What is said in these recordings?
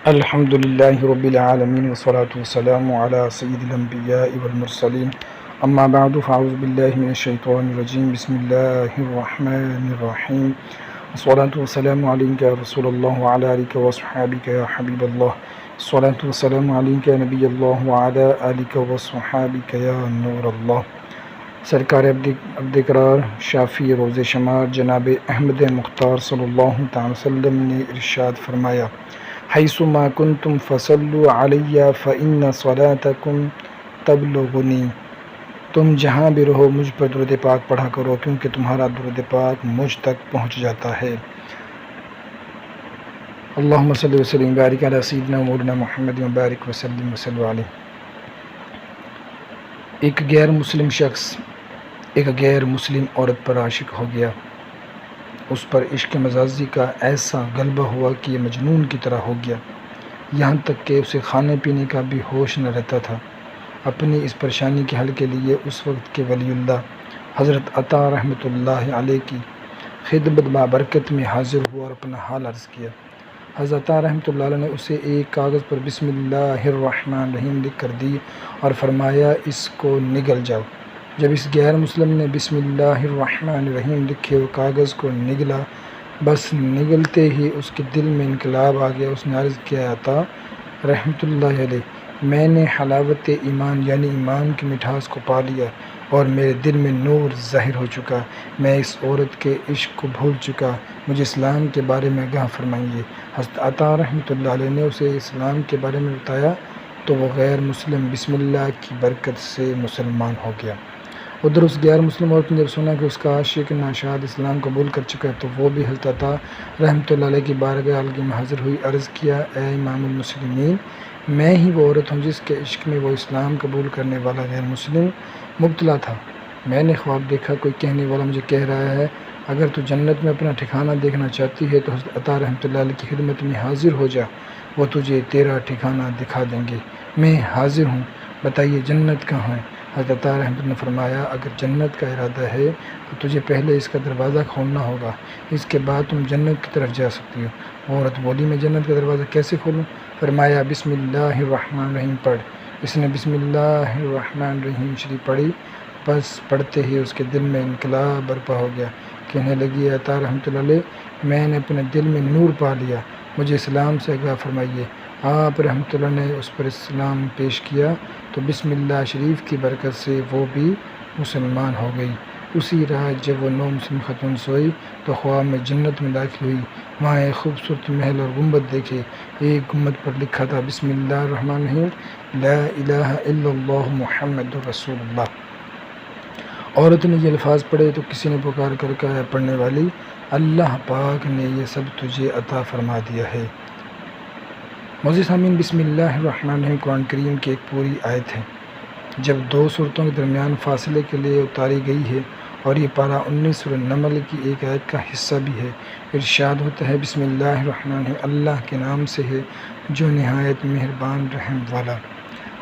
الحمد لله رب العالمين والصلاة والسلام على سيد الأنبياء والمرسلين أما بعد فأعوذ بالله من الشيطان الرجيم بسم الله الرحمن الرحيم والصلاة والسلام عليك يا رسول الله وعلى آلك وصحابك يا حبيب الله الصلاة والسلام عليك يا نبي الله وعلى آلك وصحابك يا نور الله۔ سرکار عبد قرار شافی روز شمار جناب احمد مختار صلی اللہ تعالی وسلم نے ارشاد فرمایا، حیث ما کنتم فصلوا علی فإن صلاتکم تبلغنی، تم جہاں بھی رہو مجھ پر درود پاک پڑھا کرو کیونکہ تمہارا درود پاک مجھ تک پہنچ جاتا ہے۔ اللہم صلی وسلم بارک علی سیدنا مولانا محمد وبارک وسلم وصلی علیہ۔ ایک غیر مسلم شخص ایک غیر مسلم عورت پر عاشق ہو گیا۔ اس پر عشق مجازی کا ایسا غلبہ ہوا کہ یہ مجنون کی طرح ہو گیا، یہاں تک کہ اسے کھانے پینے کا بھی ہوش نہ رہتا تھا۔ اپنی اس پریشانی کے حل کے لیے اس وقت کے ولی اللہ حضرت عطا رحمۃ اللہ علیہ کی خدمت بابرکت میں حاضر ہوا اور اپنا حال عرض کیا۔ حضرت عطا رحمۃ اللہ علیہ نے اسے ایک کاغذ پر بسم اللہ الرحمن الرحیم لکھ کر دی اور فرمایا، اس کو نگل جاؤ۔ جب اس غیر مسلم نے بسم اللہ الرحمن الرحیم لکھے وہ کاغذ کو نگلا، بس نگلتے ہی اس کے دل میں انقلاب آ گیا۔ اس نے عرض کیا، عطا رحمۃ اللہ علیہ، میں نے حلاوت ایمان یعنی ایمان کی مٹھاس کو پا لیا اور میرے دل میں نور ظاہر ہو چکا، میں اس عورت کے عشق کو بھول چکا، مجھے اسلام کے بارے میں آگاہ فرمائیے۔ حضرت عطا رحمۃ اللہ علیہ نے اسے اسلام کے بارے میں بتایا تو وہ غیر مسلم بسم اللہ کی برکت سے مسلمان ہو گیا۔ ادھر اس غیر مسلم عورت نے جب سنا کہ اس کا عاشق ناشاد اسلام قبول کر چکا ہے تو وہ بھی حضرت عطا رحمۃ اللہ علیہ کی بارگاہ عالیہ میں حاضر ہوئی، عرض کیا، اے امام المسلمین، میں ہی وہ عورت ہوں جس کے عشق میں وہ اسلام قبول کرنے والا غیر مسلم مبتلا تھا۔ میں نے خواب دیکھا، کوئی کہنے والا مجھے کہہ رہا ہے، اگر تو جنت میں اپنا ٹھکانہ دیکھنا چاہتی ہے تو حضرت عطا رحمۃ اللہ علیہ کی خدمت میں حاضر ہو جا، وہ تجھے تیرا ٹھکانہ دکھا دیں گے۔ میں حاضر ہوں، بتائیے جنت کہاں ہے؟ حضرت عطا رحمۃ اللہ نے فرمایا، اگر جنت کا ارادہ ہے تو تجھے پہلے اس کا دروازہ کھولنا ہوگا، اس کے بعد تم جنت کی طرف جا سکتی ہو۔ عورت بولی، میں جنت کا دروازہ کیسے کھولوں؟ فرمایا، بسم اللہ الرحمن الرحیم پڑھ۔ اس نے بسم اللہ الرحمن الرحیم شریف پڑھی، بس پڑھتے ہی اس کے دل میں انقلاب برپا ہو گیا۔ کہنے لگی، عطا رحمۃ اللہ علیہ، میں نے اپنے دل میں نور پا لیا، مجھے اسلام سے آگاہ فرمائیے۔ آپ رحمۃ اللہ نے اس پر اسلام پیش کیا تو بسم اللہ شریف کی برکت سے وہ بھی مسلمان ہو گئی۔ اسی رات جب وہ 9 مسلم خاتون سوئی تو خواب میں جنت میں داخل ہوئی، وہاں ایک خوبصورت محل اور گنبد دیکھے۔ ایک گنبد پر لکھا تھا، بسم اللہ الرحمن الرحیم، لا الہ الا اللہ محمد رسول اللہ۔ عورت نے یہ الفاظ پڑھے تو کسی نے پکار کر کہا، پڑھنے والی، اللہ پاک نے یہ سب تجھے عطا فرما دیا ہے۔ معزز سامعین، بسم اللہ الرحمن الرحیم قرآن کریم کی ایک پوری آیت ہے، جب 2 سورتوں کے درمیان فاصلے کے لیے اتاری گئی ہے، اور یہ پارہ 19 سورہ نمل کی ایک آیت کا حصہ بھی ہے۔ ارشاد ہوتا ہے، بسم اللہ الرحمن الرحیم، اللہ کے نام سے ہے جو نہایت مہربان رحم والا۔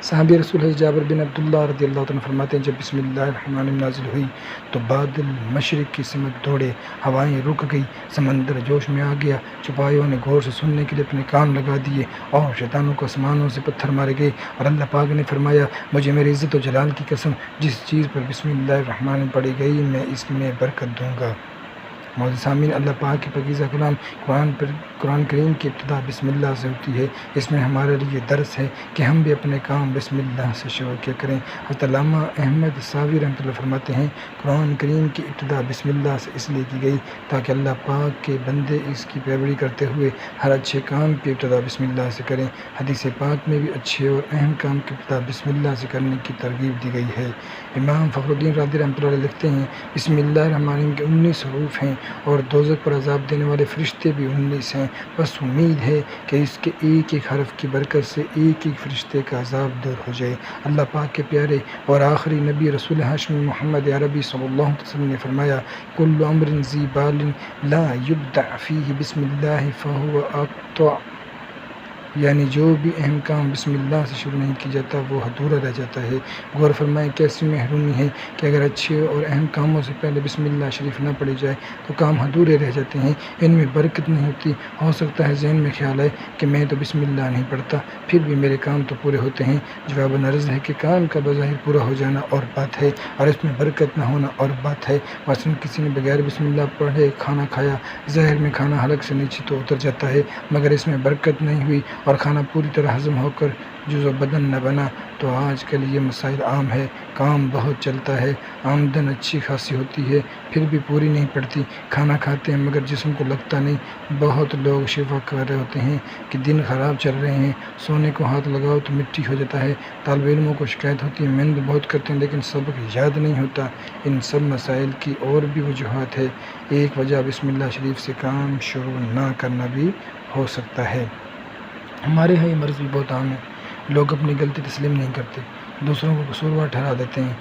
صحابی رسول حضرت جابر بن عبداللہ رضی اللہ عنہ فرماتے ہیں، جب بسم اللہ الرحمن الرحیم نازل ہوئی تو بادل مشرق کی سمت دوڑے، ہوائیں رک گئی، سمندر جوش میں آ گیا، چوپایوں نے غور سے سننے کے لیے اپنے کان لگا دیے اور شیطانوں کو آسمانوں سے پتھر مارے گئے، اور اللہ پاک نے فرمایا، مجھے میری عزت و جلال کی قسم، جس چیز پر بسم اللہ الرحمن الرحیم پڑھی گئی میں اس میں برکت دوں گا۔ معزز سامعین، اللہ پاک کی پاکیزہ کلام قرآن کریم کی ابتدا بسم اللہ سے ہوتی ہے۔ اس میں ہمارے لیے درس ہے کہ ہم بھی اپنے کام بسم اللہ سے شروع کیا کریں۔ حضرت علامہ احمد ساوی رحمۃ اللہ فرماتے ہیں، قرآن کریم کی ابتدا بسم اللہ سے اس لیے کی گئی تاکہ اللہ پاک کے بندے اس کی پیروی کرتے ہوئے ہر اچھے کام کی ابتدا بسم اللہ سے کریں۔ حدیث پاک میں بھی اچھے اور اہم کام کی ابتدا بسم اللہ سے کرنے کی ترغیب دی گئی ہے۔ امام فخر الدین رازی رحمۃ اللہ علیہ لکھتے ہیں، بسم اللہ الرحمن الرحیم کے 19 حروف ہیں اور دوزخ پر عذاب دینے والے فرشتے بھی 19 ہیں، بس امید ہے کہ اس کے ایک ایک حرف کی برکت سے ایک ایک فرشتے کا عذاب دور ہو جائے۔ اللہ پاک کے پیارے اور آخری نبی رسول ہاشمی محمد عربی صلی اللہ علیہ وسلم نے فرمایا، کل امر ذی بال لا یبدأ فیہ بسم اللہ فہو اقطع یعنی جو بھی اہم کام بسم اللہ سے شروع نہیں کیا جاتا وہ ادھورا رہ جاتا ہے۔ غور فرمائیں کیسی محرومی ہے کہ اگر اچھے اور اہم کاموں سے پہلے بسم اللہ شریف نہ پڑھی جائے تو کام ادھورے رہ جاتے ہیں، ان میں برکت نہیں ہوتی۔ ہو سکتا ہے ذہن میں خیال آئے کہ میں تو بسم اللہ نہیں پڑھتا پھر بھی میرے کام تو پورے ہوتے ہیں۔ جواب عرض ہے کہ کام کا بظاہر پورا ہو جانا اور بات ہے اور اس میں برکت نہ ہونا اور بات ہے۔ مثلاً کسی نے بغیر بسم اللہ پڑھے کھانا کھایا، ظاہر میں کھانا حلق سے نیچے تو اتر جاتا ہے مگر اس میں برکت نہیں ہوئی اور کھانا پوری طرح ہضم ہو کر جزو بدن نہ بنا۔ تو آج کل یہ مسائل عام ہے، کام بہت چلتا ہے، آمدن اچھی خاصی ہوتی ہے پھر بھی پوری نہیں پڑتی، کھانا کھاتے ہیں مگر جسم کو لگتا نہیں۔ بہت لوگ شفا کر رہے ہوتے ہیں کہ دن خراب چل رہے ہیں، سونے کو ہاتھ لگاؤ تو مٹی ہو جاتا ہے، طالب علموں کو شکایت ہوتی ہے محنت بہت کرتے ہیں لیکن سبق یاد نہیں ہوتا۔ ان سب مسائل کی اور بھی وجوہات ہے، ایک وجہ بسم اللہ شریف سے کام شروع نہ کرنا بھی ہو سکتا ہے۔ ہمارے ہاں یہ مرض بھی بہت عام ہے، لوگ اپنی غلطی تسلیم نہیں کرتے، دوسروں کو قصوروار ٹھہرا دیتے ہیں۔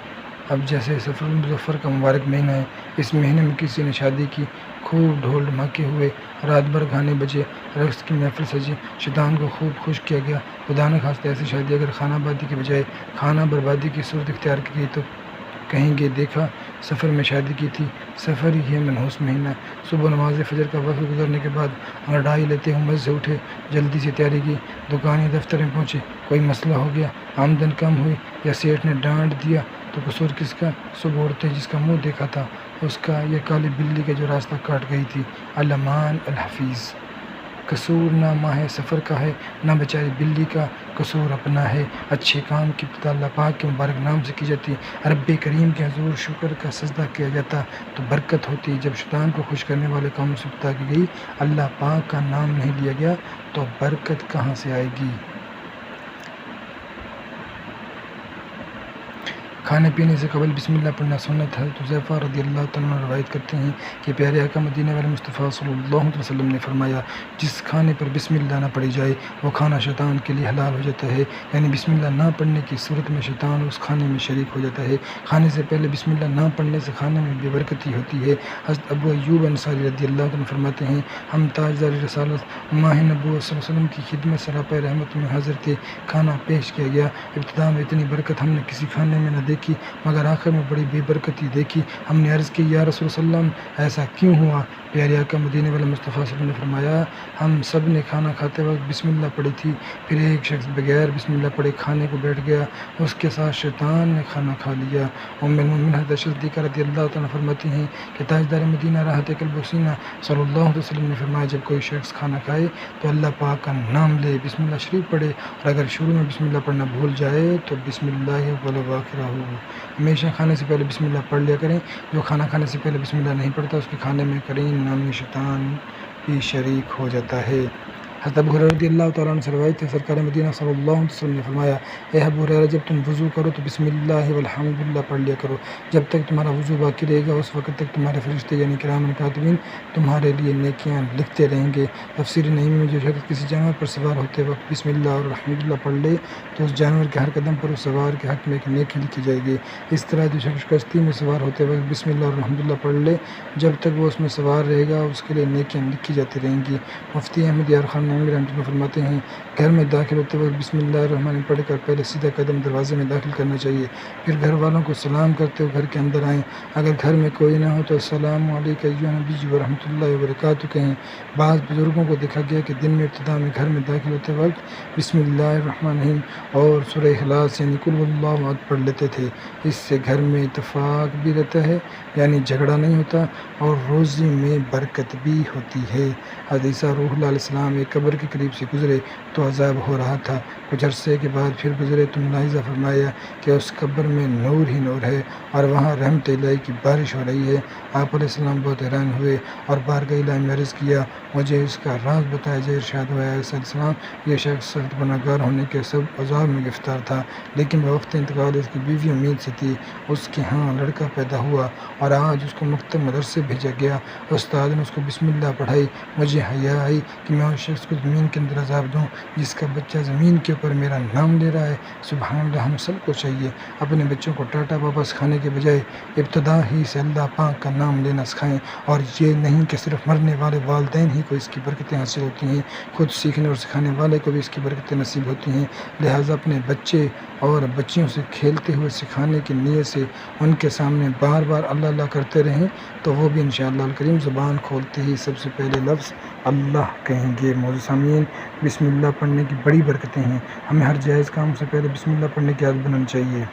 اب جیسے سفر المظفر کا مبارک مہینہ ہے، اس مہینے میں کسی نے شادی کی، خوب ڈھول دھماکے ہوئے، رات بھر گانے بجے، رقص کی محفل سجی، شیطان کو خوب خوش کیا گیا۔ خدا نہ خواستہ ایسی شادی اگر خانہ آبادی کے بجائے خانہ بربادی کی صورت اختیار کی گئی تو کہیں گے دیکھا سفر میں شادی کی تھی۔ سفر ہی ہے منحوس مہینہ۔ صبح نماز فجر کا وقت گزرنے کے بعد انگڑائی لیتے ہوئے مسجد سے اٹھے، جلدی سے تیاری کی، دکان یا دفتر میں پہنچے، کوئی مسئلہ ہو گیا، آمدن کم ہوئی یا سیٹھ نے ڈانٹ دیا تو قصور کس کا؟ صبح اٹھتے جس کا منہ دیکھا تھا اس کا، یا کالی بلی کے جو راستہ کاٹ گئی تھی؟ الامان الحفیظ۔ قصور نہ ماہ سفر کا ہے نہ بیچاری بلی کا، قصور اپنا ہے۔ اچھے کام کی ابتدا اللہ پاک کے مبارک نام سے کی جاتی، رب کریم کے حضور شکر کا سجدہ کیا جاتا تو برکت ہوتی۔ جب شیطان کو خوش کرنے والے کاموں سے ابتدا کی گئی، اللہ پاک کا نام نہیں لیا گیا تو برکت کہاں سے آئے گی؟ کھانے پینے سے قبل بسم اللہ پڑھنا سنت ہے۔ حذیفہ رضی اللہ تعالیٰ عنہ روایت کرتے ہیں کہ پیارے آقا مدینہ والے مصطفیٰ صلی اللہ علیہ وسلم نے فرمایا، جس کھانے پر بسم اللہ نہ پڑھی جائے وہ کھانا شیطان کے لیے حلال ہو جاتا ہے، یعنی بسم اللہ نہ پڑھنے کی صورت میں شیطان اس کھانے میں شریک ہو جاتا ہے۔ کھانے سے پہلے بسم اللہ نہ پڑھنے سے کھانے میں بے برکتی ہوتی ہے۔ حضرت ابو ایوب انصاری رضی اللہ عنہ فرماتے ہیں، ہم تاجدار رسالت ماہ نبوت صلی اللہ علیہ وسلم کی خدمت سراپا رحمت میں حاضر تھے، کھانا پیش کیا گیا، ابتدا میں اتنی برکت ہم نے کسی کھانے میں نہ دیکھی مگر آخر میں بڑی بے برکتی دیکھی۔ ہم نے عرض کی یا رسول اللہ علیہ وسلم ایسا کیوں ہوا؟ پیارے آقا مدینے والے مصطفیٰ صلی اللہ علیہ وسلم نے فرمایا، ہم سب نے کھانا کھاتے وقت بسم اللہ پڑھی تھی، پھر ایک شخص بغیر بسم اللہ پڑھے کھانے کو بیٹھ گیا، اس کے ساتھ شیطان نے کھانا کھا لیا۔ ام المؤمنین حضرت صدیقہ رضی اللہ تعالیٰ فرماتی ہیں کہ تاجدار مدینہ راحت قلب حسینہ صلی اللہ علیہ وسلم نے فرمایا، جب کوئی شخص کھانا کھائے تو اللہ پاک کا نام لے، بسم اللہ شریف پڑھے، اور اگر شروع میں بسم اللہ پڑھنا بھول جائے تو بسم اللہ وآخرہ ہو۔ ہمیشہ کھانے سے پہلے بسم اللہ پڑھ لیا کریں۔ جو کھانا کھانے سے پہلے بسم اللہ نہیں پڑھتا اس کے کھانے میں قرین نامی شیطان بھی شریک ہو جاتا ہے۔ حضرت ابو ہریرہ رضی اللہ تعالیٰ عنہ سے روایت ہے، سرکار مدینہ صلی اللہ علیہ وسلم نے فرمایا، اے ابو ہریرہ جب تم وضو کرو تو بسم اللہ والحمد للہ پڑھ لیا کرو، جب تک تمہارا وضو باقی رہے گا اس وقت تک تمہارے فرشتے یعنی کرام کاتبین تمہارے لیے نیکیاں لکھتے رہیں گے۔ تفسیر نعیمی میں جو شخص کسی جانور پر سوار ہوتے وقت بسم اللہ اور الحمد للہ پڑھ لے تو اس جانور کے ہر قدم پر اس سوار کے حق میں ایک نیکی لکھی جائے گی۔ اس طرح جو شخص کشتی میں سوار ہوتے وقت بسم اللہ اور الحمد للہ پڑھ لے جب تک وہ اس میں سوار رہے گا اس کے لیے نیکیاں لکھی جاتی رہیں گی۔ مفتی احمد یار خان نعیمی رحمۃ اللہ فرماتے ہیں، گھر میں داخل ہوتے وقت بسم اللہ الرحمن الرحیم پڑھ کر پہلے سیدھا قدم دروازے میں داخل کرنا چاہیے، پھر گھر والوں کو سلام کرتے ہوئے گھر کے اندر آئیں۔ اگر گھر میں کوئی نہ ہو تو السلام علیکم ایھا النبی ورحمۃ اللہ وبرکاتہ کہیں۔ بعض بزرگوں کو دیکھا گیا کہ دن میں ابتدا میں گھر میں داخل ہوتے وقت بسم اللہ الرحمن الرحیم اور سورہ اخلاص یعنی قل واللہ احد پڑھ لیتے تھے۔ اس سے گھر میں اتفاق بھی رہتا ہے یعنی جھگڑا نہیں ہوتا اور روزی میں برکت بھی ہوتی ہے۔ حضرت عیسیٰ روح اللہ علیہ السلام ایک قبر کے قریب سے گزرے تو عذاب ہو رہا تھا، کچھ عرصے کے بعد پھر گزرے تو ملاحظہ فرمایا کہ اس قبر میں نور ہی نور ہے اور وہاں رحمت الہی کی بارش ہو رہی ہے۔ آپ علیہ السلام بہت حیران ہوئے اور بارگاہ الہی میں عرض کیا، مجھے اس کا راز بتایا جائے۔ ارشاد ہوا، عیسیٰ علیہ السلام یہ شخص سخت گناہ گار ہونے کے سب عذاب میں گرفتار تھا، لیکن بوقت انتقال اس کی بیوی امید سے تھی، اس کے ہاں لڑکا پیدا ہوا اور آج اس کو مکتب مدرسے بھیجا گیا، استاد نے اس کو بسم اللہ پڑھائی، مجھے حیا آئی کہ میں اس شخص کو زمین کے اندر عذاب دوں، جس کا بچہ زمین کے اوپر میرا نام لے رہا ہے۔ سبحان اللہ، ہم سب کو چاہیے اپنے بچوں کو ٹاٹا بابا سکھانے کے بجائے ابتدا ہی سے اللہ پاک کا نام لینا سکھائیں، اور یہ نہیں کہ صرف مرنے والے والدین ہی کو اس کی برکتیں حاصل ہوتی ہیں، خود سیکھنے اور سکھانے والے کو بھی اس کی برکتیں نصیب ہوتی ہیں۔ لہٰذا اپنے بچے اور بچیوں سے کھیلتے ہوئے سکھانے کی نیت سے ان کے سامنے بار بار اللہ اللہ کرتے رہیں تو وہ بھی انشاءاللہ الکریم زبان کھولتے ہی سب سے پہلے لفظ اللہ کہیں گے۔ معزز سامعین، بسم اللہ پڑھنے کی بڑی برکتیں ہیں، ہمیں ہر جائز کام سے پہلے بسم اللہ پڑھنے کی عادت بنانی چاہیے۔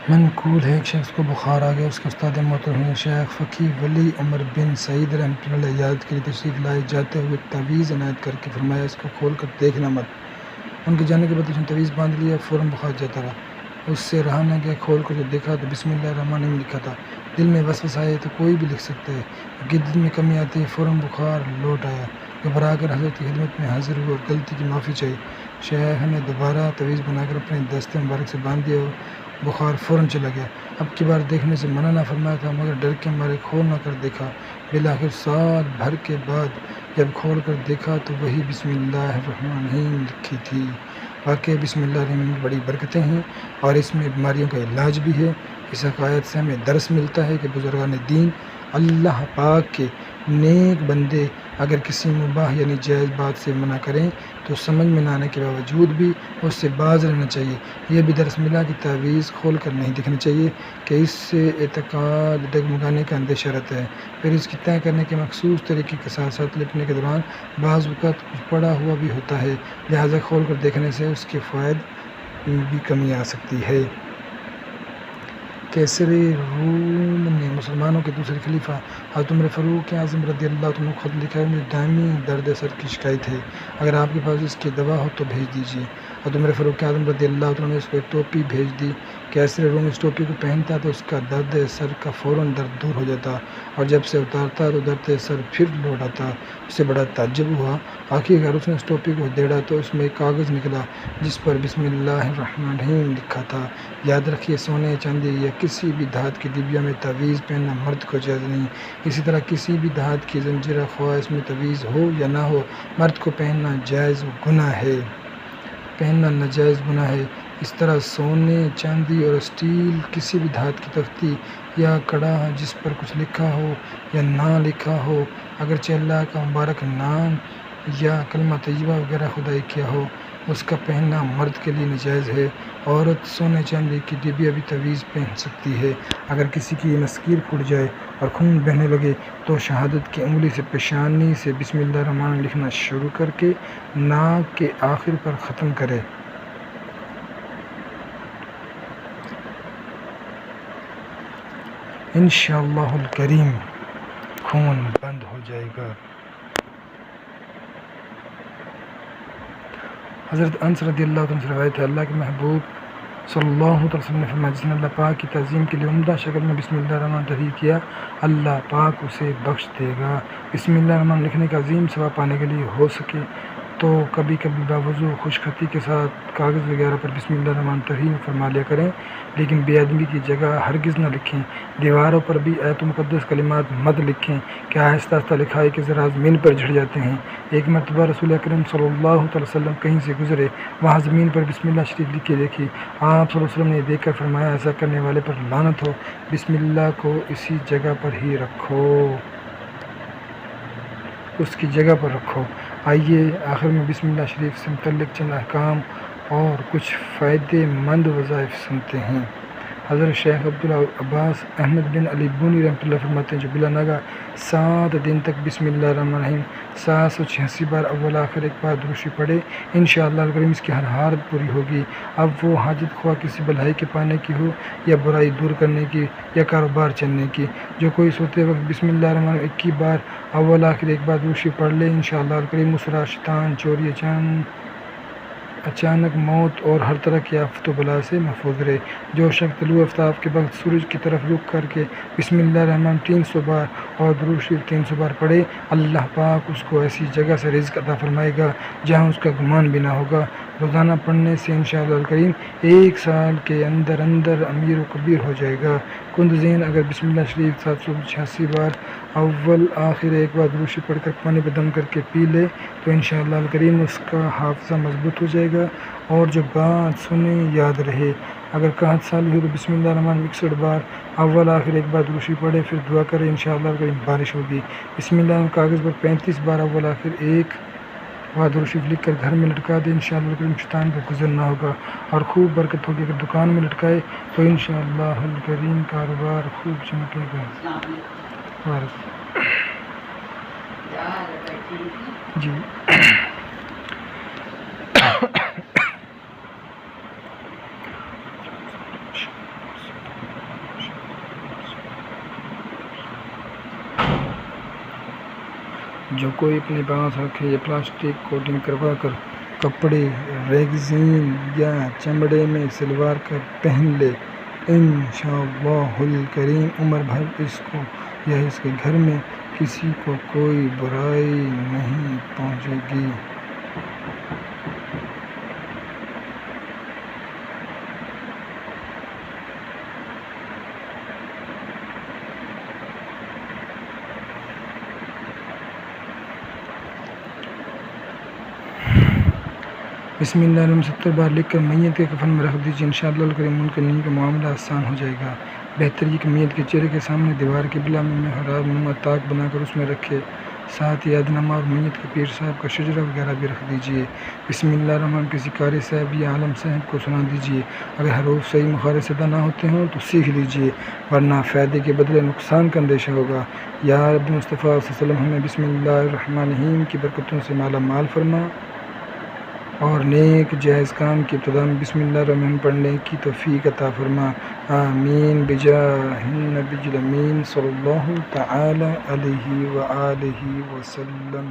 منقول ہے، ایک شخص کو بخار آ گیا، اس کے استاد محترم شیخ فقی ولی عمر بن سعید رحمۃ اللہ عیادت کے لیے تشریف لائے، جاتے ہوئے تعویذ عنایت کر کے فرمایا اس کو کھول کر دیکھنا مت۔ ان کے جانے کے بعد اس نے تعویذ باندھ لیا، فوراً بخار جاتا رہا، اس سے رہا نہ گیا۔ کھول کر جو دیکھا تو بسم اللہ الرحمن الرحیم لکھا تھا۔ دل میں وسوسہ آئے تو کوئی بھی لکھ سکتا ہے، دل میں کمی آتی ہے، فوراً بخار لوٹ آیا۔ گھبرا کر حضرت کی خدمت میں حاضر ہوئے اور غلطی کی معافی چاہی۔ شیخ نے دوبارہ تعویذ بنا کر اپنے دست مبارک سے باندھ دیا اور بخار فوراً چلا گیا۔ اب کی بار دیکھنے سے منع نہ فرمایا تھا، مگر ڈر کے مارے کھول نہ کر دیکھا۔ بالآخر سال بھر کے بعد جب کھول کر دیکھا تو وہی بسم اللہ الرحمن الرحیم لکھی تھی۔ واقعی بسم اللہ الرحمن الرحیم کی بڑی برکتیں ہیں اور اس میں بیماریوں کا علاج بھی ہے۔ اس حکایت سے ہمیں درس ملتا ہے کہ بزرگان دین اللہ پاک کے نیک بندے اگر کسی مباح یعنی جائز بات سے منع کریں تو سمجھ میں نہ آنے کے باوجود بھی اس سے باز رہنا چاہیے۔ یہ بھی درس ملا کہ تعویذ کھول کر نہیں دیکھنا چاہیے کہ اس سے اعتقاد ڈگمگانے کا اندیشہ رہتا ہے، پھر اس کی طے کرنے کے مخصوص طریقے کے ساتھ ساتھ لپٹنے کے دوران بعض اوقات کچھ پڑا ہوا بھی ہوتا ہے، لہٰذا کھول کر دیکھنے سے اس کے فوائد بھی کمی آ سکتی ہے۔ کیسر روم نے مسلمانوں کے دوسرے خلیفہ حضرت عمر فاروق اعظم رضی اللہ عنہ کو خط لکھا ہے، مجھے دائمی درد سر کی شکایت ہے، اگر آپ کے پاس اس کی دوا ہو تو بھیج دیجیے۔ حضرت عمر فاروق اعظم رضی اللہ عنہ نے اس کو ایک ٹوپی بھیج دی۔ کیسر روم اس ٹوپی کو پہنتا تو اس کا درد سر کا فوراً درد دور ہو جاتا، اور جب سے اتارتا تو درد سر پھر لوٹ آتا۔ اسے بڑا تعجب ہوا۔ آخرکار اس نے اس ٹوپی کو دیڑا تو اس میں ایک کاغذ نکلا جس پر بسم اللہ الرحمن الرحیم لکھا تھا۔ یاد رکھیے، سونے، چاندی یا کسی بھی دھات کی ڈبیا میں تعویذ پہننا مرد کو جائز نہیں۔ اسی طرح کسی بھی دھات کی زنجیرہ خواہ اس میں تعویذ ہو یا نہ ہو، مرد کو پہننا جائز گناہ ہے، پہننا ناجائز گناہ ہے۔ اس طرح سونے، چاندی اور اسٹیل کسی بھی دھات کی تختی یا کڑا جس پر کچھ لکھا ہو یا نہ لکھا ہو، اگرچہ اللہ کا مبارک نام یا کلمہ طیبہ وغیرہ خدائی کیا ہو، اس کا پہننا مرد کے لیے ناجائز ہے۔ عورت سونے چاندی کی ڈبیا بھی تعویذ پہن سکتی ہے۔ اگر کسی کی نسکیر پھوٹ جائے اور خون بہنے لگے تو شہادت کی انگلی سے پیشانی سے بسم اللہ الرحمن الرحیم لکھنا شروع کر کے ناک کے آخر پر ختم کرے۔ انشاءاللہ الکریم خون بند ہو جائے گا۔ حضرت انس رضی اللہ عنہ سے روایت ہے، اللہ کے محبوب صلی اللہ علیہ وسلم نے فرمایا، جس نے اللہ پاک کی تعظیم کے لیے عمدہ شکل میں بسم اللہ الرحمن تحریر کیا، اللہ پاک اسے بخش دے گا۔ بسم اللہ الرحمن لکھنے کا عظیم ثواب پانے کے لیے ہو سکے تو کبھی کبھی باوضو خوش خطی کے ساتھ کاغذ وغیرہ پر بسم اللہ الرحمن تحریر فرما لیا کریں، لیکن بے ادبی کی جگہ ہرگز نہ لکھیں۔ دیواروں پر بھی آیت مقدس کلمات مت لکھیں کہ آہستہ آہستہ لکھائی کے ذرا زمین پر جھڑ جاتے ہیں۔ ایک مرتبہ رسول اکرم صلی اللہ علیہ وسلم کہیں سے گزرے، وہاں زمین پر بسم اللہ شریف لکھی دیکھی۔ آپ صلی اللہ علیہ وسلم نے دیکھ کر فرمایا، ایسا کرنے والے پر لعنت ہو، بسم اللہ کو اسی جگہ پر ہی رکھو، اس کی جگہ پر رکھو۔ آئیے آخر میں بسم اللہ شریف سے متعلق چند احکام اور کچھ فائدے مند وظائف سنتے ہیں۔ حضرت شیخ عبدالعباس احمد بن علی بونی رحمۃ اللہ فرماتے ہیں، جو بلا ناگہ 7 دن تک بسم اللہ الرحمن الرحیم 786 بار اول آخر ایک بار دروشی پڑھے، انشاءاللہ الکریم اس کی ہر حالت پوری ہوگی۔ اب وہ حاجت خواہ کسی بھلائی کے پانے کی ہو یا برائی دور کرنے کی یا کاروبار چلنے کی، جو کوئی سوتے وقت بسم اللہ الرحمن الرحیم 21 بار اول آخر ایک بار دروشی پڑھ لے، انشاءاللہ الکریم اس راہ شیطان، چوری، اچانک موت اور ہر طرح کی آفت و بلا سے محفوظ رہے۔ جو شخص طلوع آفتاب کے وقت سورج کی طرف رخ کر کے بسم اللہ الرحمن 300 بار اور درود شریف 300 بار پڑھے، اللہ پاک اس کو ایسی جگہ سے رزق عطا فرمائے گا جہاں اس کا گمان بھی نہ ہوگا۔ روزانہ پڑھنے سے انشاءاللہ الکریم 1 سال کے اندر اندر امیر و کبیر ہو جائے گا۔ کند ذہن اگر بسم اللہ شریف 786 بار اول آخر ایک بار دروشی پڑھ کر پانی پہ دم کر کے پی لے تو انشاءاللہ الکریم اس کا حافظہ مضبوط ہو جائے گا اور جو بات سنے یاد رہے۔ اگر قحط سالی ہو تو بسم اللہ الرحمن الرحیم 61 بار اول آخر ایک بار دروشی پڑھے، پھر دعا کرے، انشاءاللہ الکریم بارش ہوگی۔ بسم اللہ کاغذ پر 35 بار اول آخر ایک بار دروشی لکھ کر گھر میں لٹکا دے، انشاءاللہ الکریم شیطان کا گزر نہ ہوگا اور خوب برکت ہوگی۔ اگر دکان میں لٹکائے تو انشاءاللہ الکریم کاروبار خوب چمکے گا۔ جی جو کوئی اپنے پاس رکھے یا پلاسٹک کوٹنگ کروا کر کپڑے ریگزین یا چمڑے میں سلوار کر پہن لے، انشاءاللہ الکریم عمر بھر اس کو یا اس کے گھر میں کسی کو کوئی برائی نہیں پہنچے گی۔ بسم اللہ الرحمن 70 بار لکھ کر میت کے کفن میں رکھ دیجیے، انشاءاللہ الکریم منکرین کا معاملہ آسان ہو جائے گا۔ بہتر یہ کہ میت کے چہرے کے سامنے دیوار قبلہ میں محراب نما طاق بنا کر اس میں رکھے، ساتھ ہی یادنامہ اور میت کے پیر صاحب کا شجرہ وغیرہ بھی رکھ دیجیے۔ بسم اللہ الرحمن کسی قاری صاحب یا عالم صاحب کو سنا دیجیے۔ اگر حروف صحیح مخارج ادا نہ ہوتے ہوں تو سیکھ لیجیے، ورنہ فائدے کے بدلے نقصان کا اندیشہ ہوگا۔ یا رب مصطفیٰ صلی اللہ علیہ وسلم ہمیں بسم اللہ الرحمن الرحیم کی برکتوں سے مالا مال فرما اور نیک جائز کام کی ابتدا میں بسم اللہ الرحمن پڑھنے کی توفیق عطا فرما۔ آمین بجاہ النبی الامین صلی اللہ تعالی علیہ وآلہ وسلم۔